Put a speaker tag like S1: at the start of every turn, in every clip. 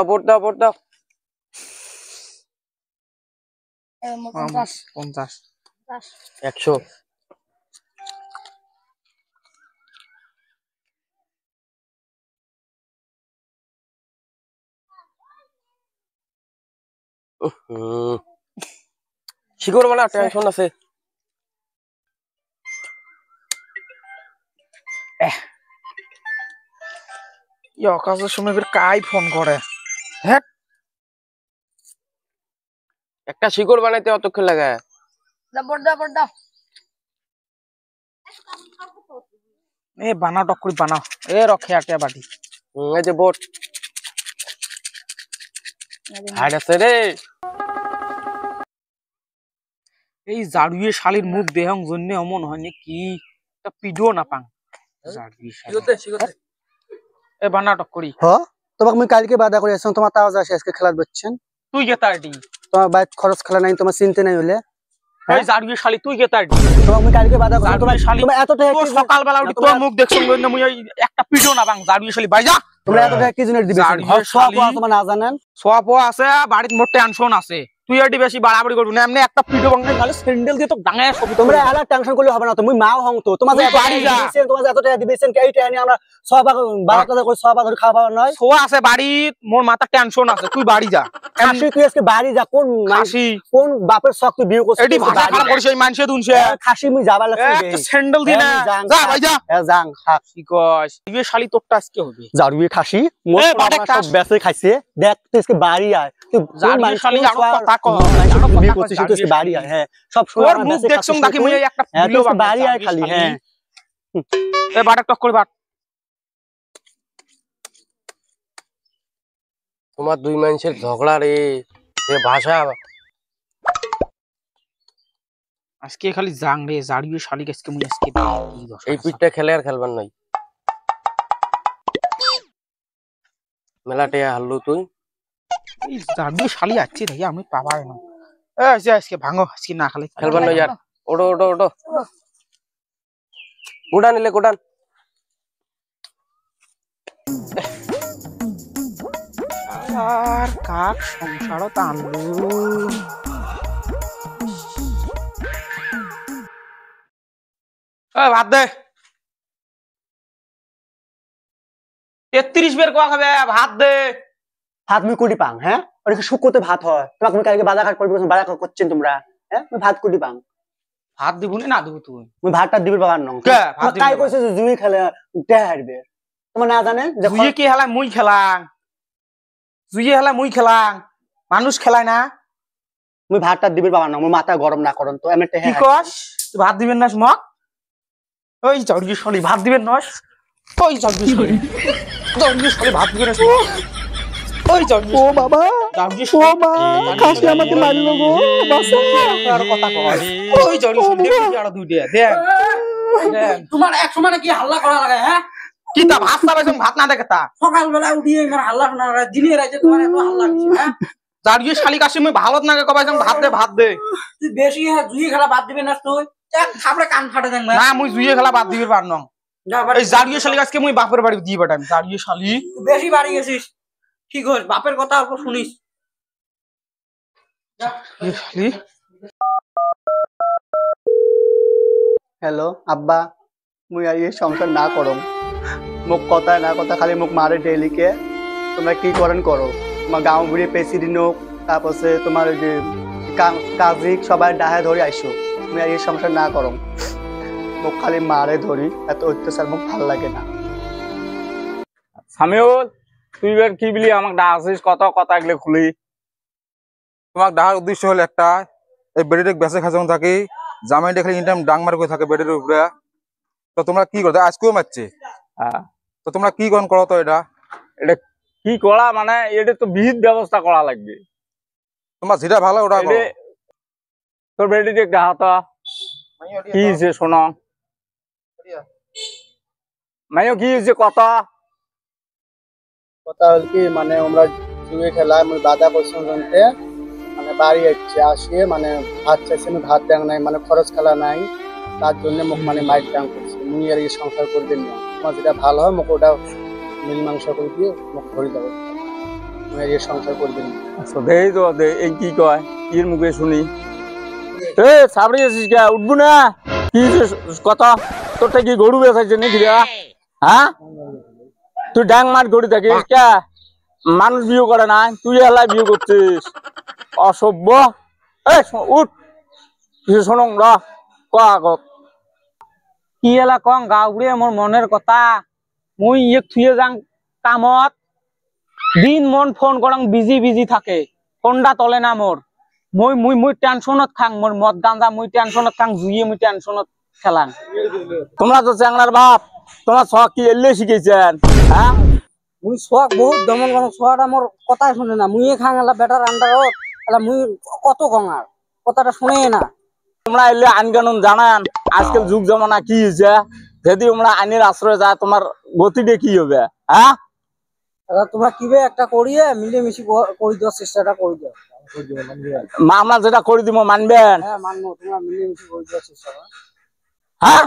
S1: Vote দাও
S2: 50
S1: 100 শিকড় বানা টেনশন আছে
S2: কাজের সময় কাই ফোন করে হ্যাঁ
S1: একটা শিকড় বানাইতে অতক্ষণ লাগে
S2: এ বানাও টক করে বানাও এ রক্ষে আটে বাটি
S1: এই যে ভোট হাড় আছে রে
S2: এই জাড়ুয়ে শালির মুখ দেহং জন্য অমন হয়নি কি একটা পিডিও না পাং এ বানা টক করি
S3: তোমাকে আমি কালকে বাধা করে আসলাম তোমার তাও যাস আজকে খেলা করছেন
S2: তুই কে তারটি
S3: তোমার বাইক খরচ খেলা নাই তোমার চিনতে নাই হলে
S2: এই জাড়ুয়ে শালি তুই কে তারটি
S3: তোমাকে আমি কালকে বাধা করে তোমার এতটা
S2: সকাল বেলা উঠি তোর মুখ দেখছ না মুই একটা পিডিও না পাং জাড়ুয়ে শালি বাইজা
S3: তোমরা এতটা কি জনের দিবে সব তোমার না জানেন
S2: সব আছে বাড়ির মোট টেনশন আছে তুই এটি বেশি বাড়াবাড়ি করবি না এমনি একটা পিডিও বাংলা খালি স্যান্ডেল দিয়ে তো ডাঙায় ছবি
S3: তোমরা এলা টেনশন করলে হবে না তুমি মাও হং তো তোমার বাড়ি দিবেন তোমার এতটা দিবেন কি এইটা নিয়ে আমরা সব বাড়া কথা কই সব ধরে খাওয়া নয়
S2: সো আছে বাড়ি মোর মাথা টেনশন আছে তুই বাড়ি যা
S3: খাসি তুই আজকে বাড়ি যা কোন বাপের শখ তুই বিয়ে করছিস
S2: এটি ভাষা খারাপ করিস এই মানুষে দুনছে
S3: খাসি মুই যাবা লাগছে
S2: একটা স্যান্ডেল দি না যা ভাই যা
S3: যাং
S2: কি কস তুই শালি তোরটা আজকে হবে
S3: জারুয়ে খাসি মোর সব বেঁচে খাইছে দেখ তুই আজকে বাড়ি আয় তুই
S2: জারুয়ে শালি আরো কথা কও
S3: বিয়ে করছিস তুই আজকে বাড়ি আয় হ্যাঁ সব
S2: তোর মুখ দেখছং নাকি মুই একটা ভিডিও
S3: বাড়ি আয় খালি হ্যাঁ
S2: এ বাটা টক করে বাট
S1: তোমার দুই মানুষের ঝগড়া রে এ ভাষা
S2: আজকে খালি জাং রে জাড়িয়ে শালি আজকে মুই আজকে
S1: এই পিঠটা খেলে আর খেলবার নাই মেলাটে হারলু তুই
S2: এই জাড়িয়ে শালি আছে ভাই আমি পাবাই না এ আজকে ভাঙো আজকে না খালি
S1: খেলবার নাই यार ওড়ো উড়ান নিলে কোডান
S2: আর কাক সংসারও টানলো ভাত দে 33 বের কোয়া খাবে ভাত দে
S3: ভাত মুই কুটি পাং হ্যাঁ ওটা কি শুকোতে ভাত হয় তোমাকে আমি কালকে বাজার ঘাট করবি বাজার করছেন তোমরা হ্যাঁ মুই ভাত কুটি পাং
S2: ভাত দিব না দিব তুই
S3: মুই ভাতটা দিবি বাবার নং কাই কইছে যে জুই খেলে তে হারবে তোমার না জানে যে
S2: জুই কি হেলা মুই খেলাং জুই হেলা মুই খেলাং মানুষ খেলায় না
S3: মুই ভাতটা দিবি বাবার নং মুই মাথা গরম না করন তো এমনি
S2: কি কস তুই ভাত দিবেন না মক ওই জর্গি শালি ভাত দিবেন না ওই জর্গি শালি ভাত দিবেন না ওই জর্গি
S3: ও বাবা
S2: জর্গি
S3: ও মা খাসি আমাকে মারলো গো বাসা
S2: আর কথা কয় ওই জর্গি শালি আর দুই দে দেন
S4: তোমার এক সময় কি হাল্লা করা লাগে হ্যাঁ
S2: কি তা ভাত খাবে ভাত না দেখে তা
S4: সকাল বেলা উঠিয়ে মানে হাল্লা শোনা লাগে দিনের রাতে তোমার এত হাল্লা হচ্ছে হ্যাঁ
S2: জর্গি শালি কাছে মুই ভালো না কবাই ভাত দে
S4: তুই বেশি হ্যাঁ জুই খেলা বাদ দিবি না তুই খাবরে কান ফাটে দেন
S2: না মুই জুইয়ে খেলা বাদ দিবি পার নং এই জাড়িয়ে শালি আজকে মুই বাপের বাড়ি দিয়ে পাঠাম জাড়িয়ে শালি
S4: বেশি বাড়ি গেছিস ঠিক হইস বাপের কথা অল্প শুনিস
S2: শালি
S3: হ্যালো আব্বা মুই আর এই সংসার না করম মুখ কথা না কথা খালি মুখ মারে ডেইলি কে তোমরা কি করেন করো তোমার গাঁও ঘুরে প্রেসিডেন্ট হোক তারপরে তোমার যে কাজিক সবাই ডাহে ধরে আইসো তুমি আর এই সংসার না করো মুখ খালি মারে ধরি এত অত্যাচার মুখ ভালো লাগে না
S5: সামিউল তুই বের কি বলি আমাকে ডাকছিস কত কথা এগুলো খুলি
S6: তোমাকে ডাকার উদ্দেশ্য হলো একটা এই বেডিতে বেঁচে খাজানো থাকি জামাই দেখলে ইনটাইম ডাং মার করে থাকে বেডের উপরে তো তোমরা কি করো আজকেও মারছে তো তোমরা কি করো তো এটা
S5: কি করা মানে এটা তো বিহিত ব্যবস্থা করা লাগবে
S6: তোমার যেটা ভালো ওটা করো
S5: তোর বেডিতে একটা হাত কি হয়েছে শোনো মাইও কি হয়েছে কথা
S3: হল কি মানে আমরা জুয়ে খেলায় আমি বাধা করছি জানতে মানে বাড়ি যাচ্ছে আসে মানে ভাত চাইছে আমি ভাত দেন নাই মানে খরচ খেলা নাই তার জন্য মুখ মানে মাইক ডাং করছি মুই আর এই সংসার করবেন না তোমার যেটা ভালো হয় মুখ ওটা মিল মাংস করে দিয়ে মুখ ধরে যাবো আর এর সংসার করবেন না।
S5: আচ্ছা, দেই তো দে, এই কি কয় এর মুখে শুনি। এ সাবড়ি আছিস কে, উঠবো না? কি যে কথা, তোরটা কি গরু বেচাইছে নাকি রে? হ্যাঁ, তুই ডাং মার গড়ি থাকিস কে? মানুষ বিয়ে করে না, তুই এলাই বিয়ে করছিস, অসভ্য। এই উঠ, কিছু শোনং র ক আগত।
S2: কি এলা কং গাঁও ঘুরে মোর মনের কথা, মুই ইয়েক থুয়ে যাং কামত, দিন মন ফোন করং বিজি বিজি থাকে, ফোনটা তলে না মোর। মুই মুই মুই টেনশনত খাং, মোর মদ গাঁজা মুই টেনশনত খাং, জুইয়ে মুই টেনশনত খেলাং।
S5: তোমরা তো চ্যাংলার বাপ, তোমার শখ কি এলে শিখেছেন? হ্যাঁ,
S4: মুই শোক বহুত দমন করং, শোয়াটা মোর কথাই শুনে না। মুইয়ে খাং এলা বেটার আন্ডারত, এলা মুই কত কঙার কথাটা শুনে না।
S5: তোমরা এলে আইন কানুন জানান, আজকাল যুগ জমানা কি হয়েছে, যদি তোমরা আইনের আশ্রয় যায় তোমার গতিটা কি হবে? হ্যাঁ,
S4: এলা তোমরা কিবে একটা করিয়ে মিলেমিশি করে দেওয়ার চেষ্টাটা করে দাও।
S5: আমরা যেটা করে দিব মানবেন?
S4: হ্যাঁ মানবো, তোমরা মিলেমিশি করে দেওয়ার চেষ্টা করো।
S5: হ্যাঁ,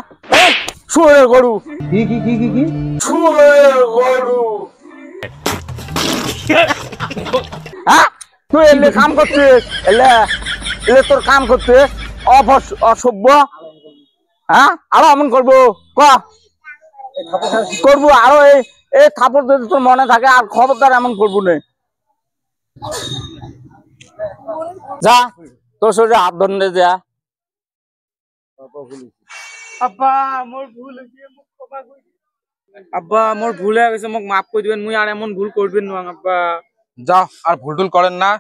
S5: শুয়ে গরু,
S4: কি কি কি কি কি
S5: শুয়ে গরু। হ্যাঁ, তুই এলে কাম করছিস, এলে এলে তোর কাম করছিস, অসভ্য। হ্যাঁ, আরো এমন করবো ক করবো, আরো এই থাপড় যদি তোর মনে থাকে আর খবরদার এমন করবো না। যা তোর শরীরে হাত ধরে যা।
S2: আব্বা মোর ভুল হয়েছে, মোক ক্ষমা করে দিন। আব্বা মোর ভুল হয়ে গেছে, মোক মাফ করে দিবেন, মুই আর এমন ভুল করবেন না আব্বা।
S6: যাও, আর ভুল টুল করেন না,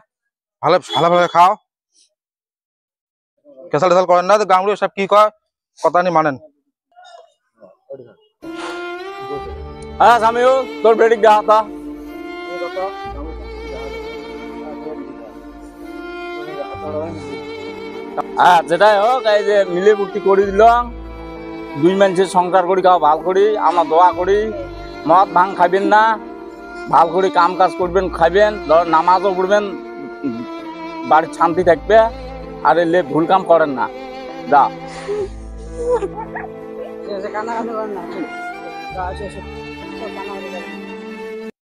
S6: ভালোভাবে খাও, কেসাল টেসাল করেন না। তো গামড়ি সব কি কয় কথা নি মানেন।
S5: হ্যাঁ স্বামীও, তোর বেডিক দেখা তা। হ্যাঁ, যেটাই হোক, এই যে মিলে ভর্তি করে দিলাম, দুই মানুষের সংসার করি, খাওয়া ভাল করি, আমরা দোয়া করি, মদ ভাঙ খাবেন না, ভাল করে কাম কাজ করবেন, খাবেন, ধর নামাজও পড়বেন, বাড়ির শান্তি থাকবে, আর এলে ভুল কাম করেন না। যা,
S4: কান্না কান্না করেন না, কান্না